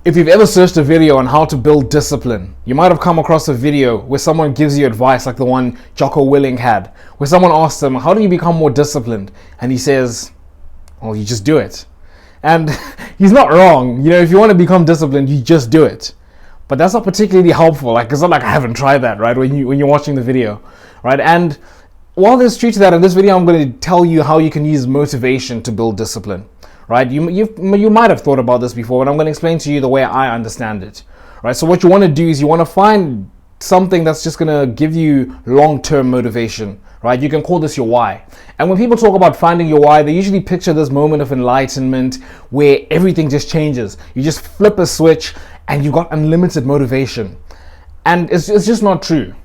If you've ever searched a video on how to build discipline, you might have come across a video where someone gives you advice like the one Jocko Willing had, where someone asks him, how do you become more disciplined? And he says, well, you just do it. And he's not wrong. You know, if you want to become disciplined, you just do it. But that's not particularly helpful. Like, it's not like I haven't tried that, right? When you're watching the video, right? And while there's truth to that, in this video, I'm going to tell you how you can use motivation to build discipline. Right, you might have thought about this before, and I'm going to explain to you the way I understand it. Right, so what you want to do is you want to find something that's just going to give you long-term motivation. Right, you can call this your why. And when people talk about finding your why, they usually picture this moment of enlightenment where everything just changes. You just flip a switch and you got unlimited motivation. And it's just not true.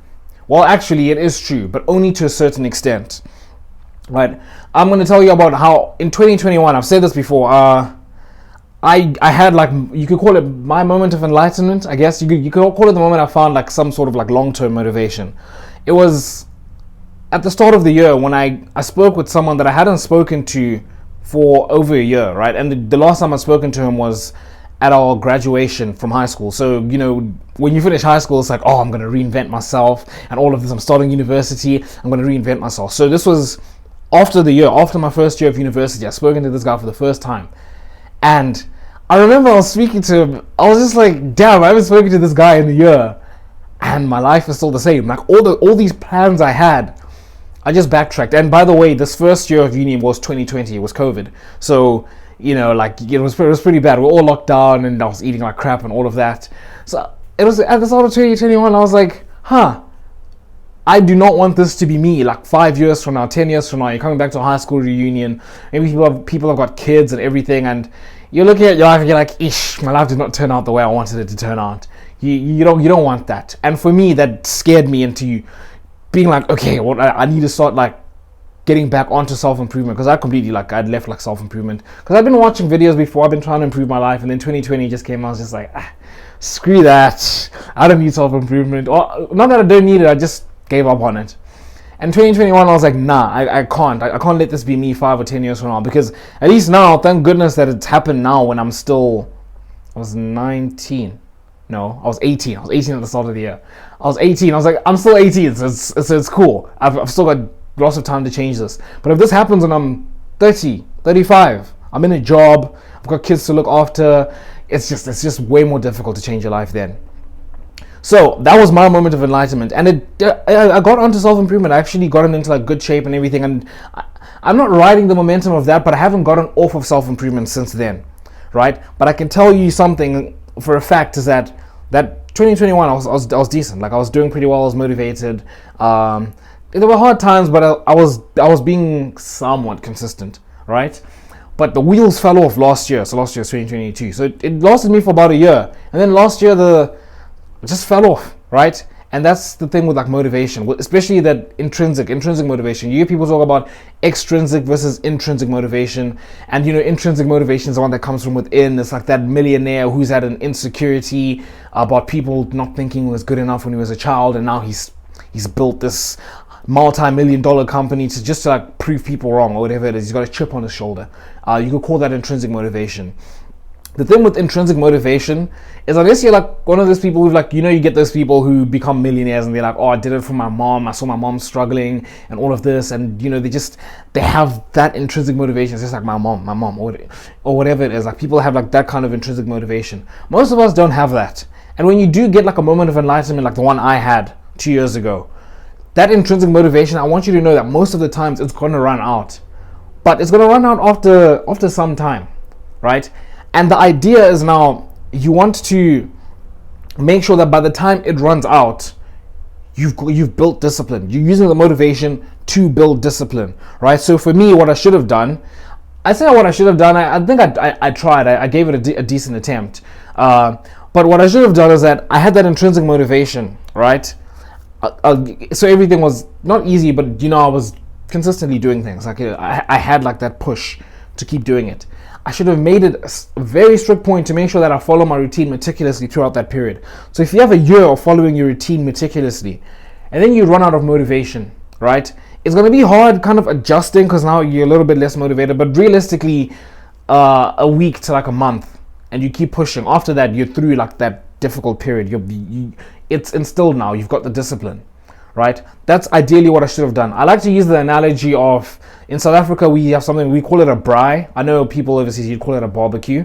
Well, actually, it is true, but only to a certain extent. Right, I'm going to tell you about how in 2021, I've said this before, I had, like, you could call it my moment of enlightenment, I guess. You could call it the moment I found like some sort of like long-term motivation. It was at the start of the year when I spoke with someone that I hadn't spoken to for over a year, right? And the last time I'd spoken to him was at our graduation from high school. So, you know, when you finish high school, it's like, oh, I'm going to reinvent myself and all of this. I'm starting university, I'm going to reinvent myself. So this was after my first year of university. I've spoken to this guy for the first time. And I remember I was speaking to him, I was just like, damn, I haven't spoken to this guy in a year. And my life is still the same. Like all these plans I had, I just backtracked. And by the way, this first year of uni was 2020, it was COVID. So, you know, like it was pretty bad. We were all locked down and I was eating like crap and all of that. So it was at the start of 2021, I was like, I do not want this to be me, like 5 years from now, 10 years from now. You're coming back to a high school reunion. Maybe people have got kids and everything, and you're looking at your life and you're like, ish, my life did not turn out the way I wanted it to turn out. You don't want that. And for me, that scared me into being like, okay, well, I need to start like getting back onto self-improvement, because I'd left like self-improvement. Because I've been watching videos before, I've been trying to improve my life, and then 2020 just came, I was just like, screw that. I don't need self-improvement. Or not that I don't need it, I just gave up on it. And 2021, I was like, nah, I can't let this be me 5 or 10 years from now, because at least now, thank goodness that it's happened now when I was 19. No, I was 18. I was 18 at the start of the year. I was 18. I was like, I'm still 18, so it's cool. I've still got lots of time to change this. But if this happens when I'm 30, 35, I'm in a job, I've got kids to look after, it's just way more difficult to change your life then. So that was my moment of enlightenment, and I got onto self-improvement. I actually gotten into like good shape and everything, and I'm not riding the momentum of that, but I haven't gotten off of self-improvement since then, right? But I can tell you something for a fact is that 2021 I was decent. Like I was doing pretty well. I was motivated. There were hard times, but I was being somewhat consistent, right? But the wheels fell off last year. So last year was 2022. So it lasted me for about a year, and then last year it just fell off, right? And that's the thing with like motivation, especially that intrinsic motivation. You hear people talk about extrinsic versus intrinsic motivation, and you know, intrinsic motivation is the one that comes from within. It's like that millionaire who's had an insecurity about people not thinking he was good enough when he was a child, and now he's built this multi-million-dollar company to like prove people wrong or whatever it is. He's got a chip on his shoulder. You could call that intrinsic motivation. The thing with intrinsic motivation is, unless you're like one of those people who like, you know, you get those people who become millionaires and they're like, oh, I did it for my mom, I saw my mom struggling and all of this, and you know, they have that intrinsic motivation. It's just like my mom or whatever it is. Like people have like that kind of intrinsic motivation. Most of us don't have that. And when you do get like a moment of enlightenment like the one I had 2 years ago, that intrinsic motivation, I want you to know that most of the times it's going to run out. But it's going to run out after some time, right? And the idea is now you want to make sure that by the time it runs out, you've built discipline. You're using the motivation to build discipline, right? So for me, what I should have done, I think I tried. I gave it a decent attempt. But what I should have done is that I had that intrinsic motivation, right? So everything was not easy, but you know, I was consistently doing things. Like I had like that push to keep doing it. I should have made it a very strict point to make sure that I follow my routine meticulously throughout that period. So if you have a year of following your routine meticulously, and then you run out of motivation, right? It's going to be hard kind of adjusting because now you're a little bit less motivated, but realistically, a week to like a month, and you keep pushing. After that, you're through like that difficult period. It's instilled now. You've got the discipline, right? That's ideally what I should have done. I like to use the analogy of, in South Africa, we have something, we call it a braai. I know people overseas, you'd call it a barbecue.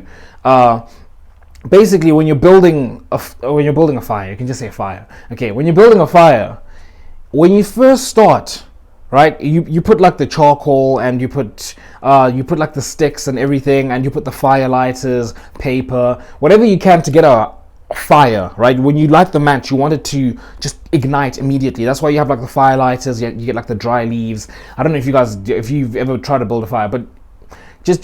Basically, when you're building a fire, you can just say fire. Okay, when you're building a fire, when you first start, right, you put like the charcoal, and you put like the sticks and everything, and you put the fire lighters, paper, whatever you can to get a fire, right? When you light the match, you want it to just ignite immediately. That's why you have like the fire lighters. You get like the dry leaves. I don't know if you've ever tried to build a fire, but just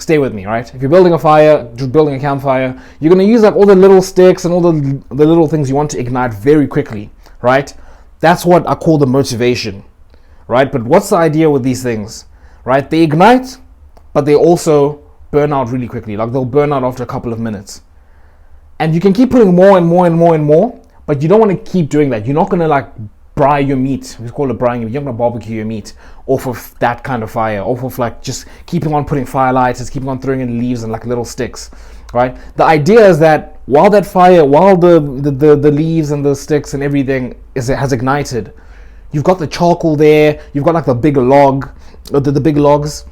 stay with me, right? If you're building a fire, just building a campfire, you're going to use like all the little sticks and all the little things you want to ignite very quickly, right? That's what I call the motivation, right? But what's the idea with these things, right? They ignite, but they also burn out really quickly. Like they'll burn out after a couple of minutes. And you can keep putting more and more and more and more, but you don't want to keep doing that. You're not going to like braai your meat. We call it braaiing. You're not going to barbecue your meat off of that kind of fire, off of like just keeping on putting fire lighters, keeping on throwing in leaves and like little sticks, right? The idea is that while that fire, while the leaves and the sticks and everything has ignited, you've got the charcoal there, you've got like the big log, the big logs,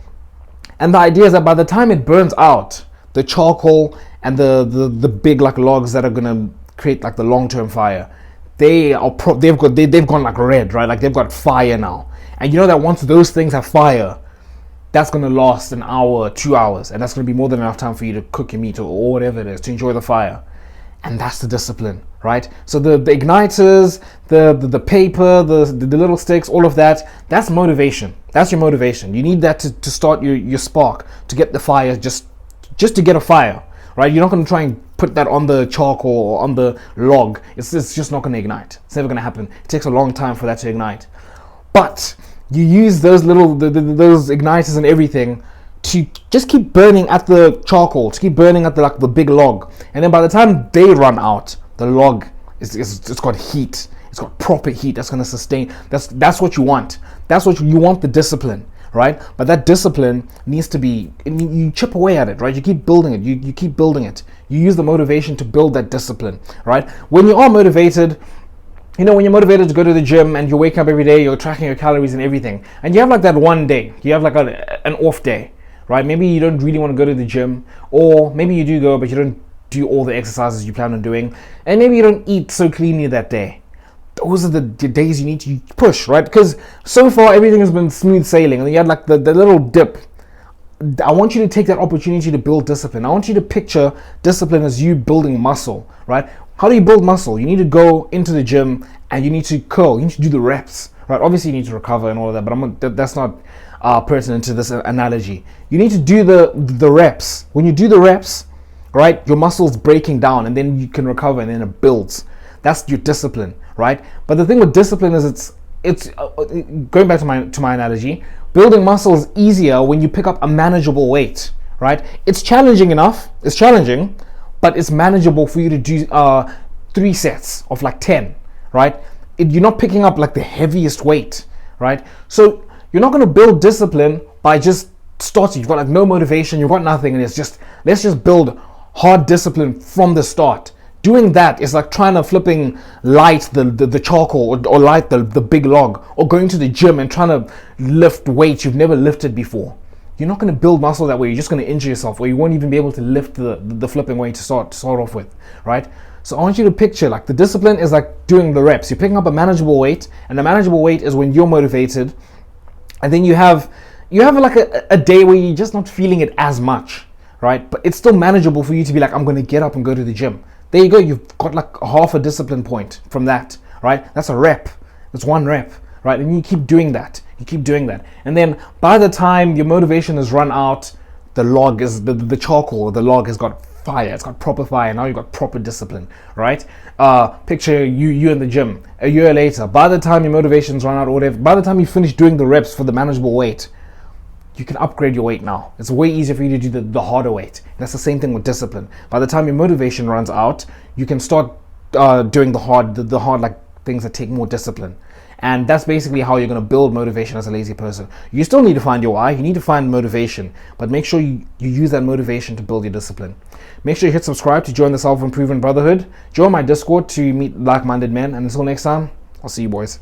and the idea is that by the time it burns out, the charcoal and the big like logs that are gonna create like the long-term fire, they've gone like red, right? Like they've got fire now, and you know that once those things have fire, that's gonna last an hour, 2 hours, and that's gonna be more than enough time for you to cook your meat or whatever it is, to enjoy the fire. And that's the discipline, right? So the igniters, the paper, the little sticks, all of that, that's motivation. That's your motivation. You need that to start your spark, to get the fire, just to get a fire, right? You're not going to try and put that on the charcoal or on the log. It's just not going to ignite. It's never going to happen. It takes a long time for that to ignite. But you use those little those igniters and everything to just keep burning at the charcoal, to keep burning at the big log, and then by the time they run out, the log it's got heat. It's got proper heat that's going to sustain. That's what you want. That's what you want, the discipline, right? But that discipline needs to be, you chip away at it, right? You keep building it. You keep building it. You use the motivation to build that discipline, right? When you are motivated, you know, when you're motivated to go to the gym and you're waking up every day, you're tracking your calories and everything, and you have like that one day, you have like an off day, right? Maybe you don't really want to go to the gym, or maybe you do go, but you don't do all the exercises you plan on doing, and maybe you don't eat so cleanly that day. Those are the days you need to push, right? Because so far everything has been smooth sailing, and then you had like the little dip. I want you to take that opportunity to build discipline. I want you to picture discipline as you building muscle, right? How do you build muscle? You need to go into the gym and you need to curl. You need to do the reps, right? Obviously, you need to recover and all of that, but that's not pertinent to this analogy. You need to do the reps. When you do the reps, right, your muscle's breaking down, and then you can recover, and then it builds. That's your discipline, right? But the thing with discipline is it's going back to my analogy. Building muscle is easier when you pick up a manageable weight, right? It's challenging enough. It's challenging, but it's manageable for you to do 3 sets of like 10, right? You're not picking up like the heaviest weight, right? So you're not going to build discipline by just starting. You've got like no motivation, you've got nothing, and it's just, let's just build hard discipline from the start. Doing that is like trying to flipping light the charcoal or light the big log, or going to the gym and trying to lift weights you've never lifted before. You're not going to build muscle that way. You're just going to injure yourself, or you won't even be able to lift the flipping weight to start off with, right? So I want you to picture like the discipline is like doing the reps. You're picking up a manageable weight, and the manageable weight is when you're motivated, and then you have like a day where you're just not feeling it as much, right? But it's still manageable for you to be like, I'm going to get up and go to the gym. There you go. You've got like half a discipline point from that, right? That's a rep. That's 1 rep, right? And you keep doing that. You keep doing that. And then by the time your motivation has run out, the log is, the charcoal, the log has got fire. It's got proper fire. Now you've got proper discipline, right? Picture you in the gym a year later. By the time your motivation's run out or whatever, by the time you finish doing the reps for the manageable weight, you can upgrade your weight now. It's way easier for you to do the harder weight. And that's the same thing with discipline. By the time your motivation runs out, you can start doing the hard like things that take more discipline. And that's basically how you're going to build motivation as a lazy person. You still need to find your why, you need to find motivation, but make sure you use that motivation to build your discipline. Make sure you hit subscribe to join the Self-Improvement Brotherhood. Join my Discord to meet like-minded men, and until next time, I'll see you boys.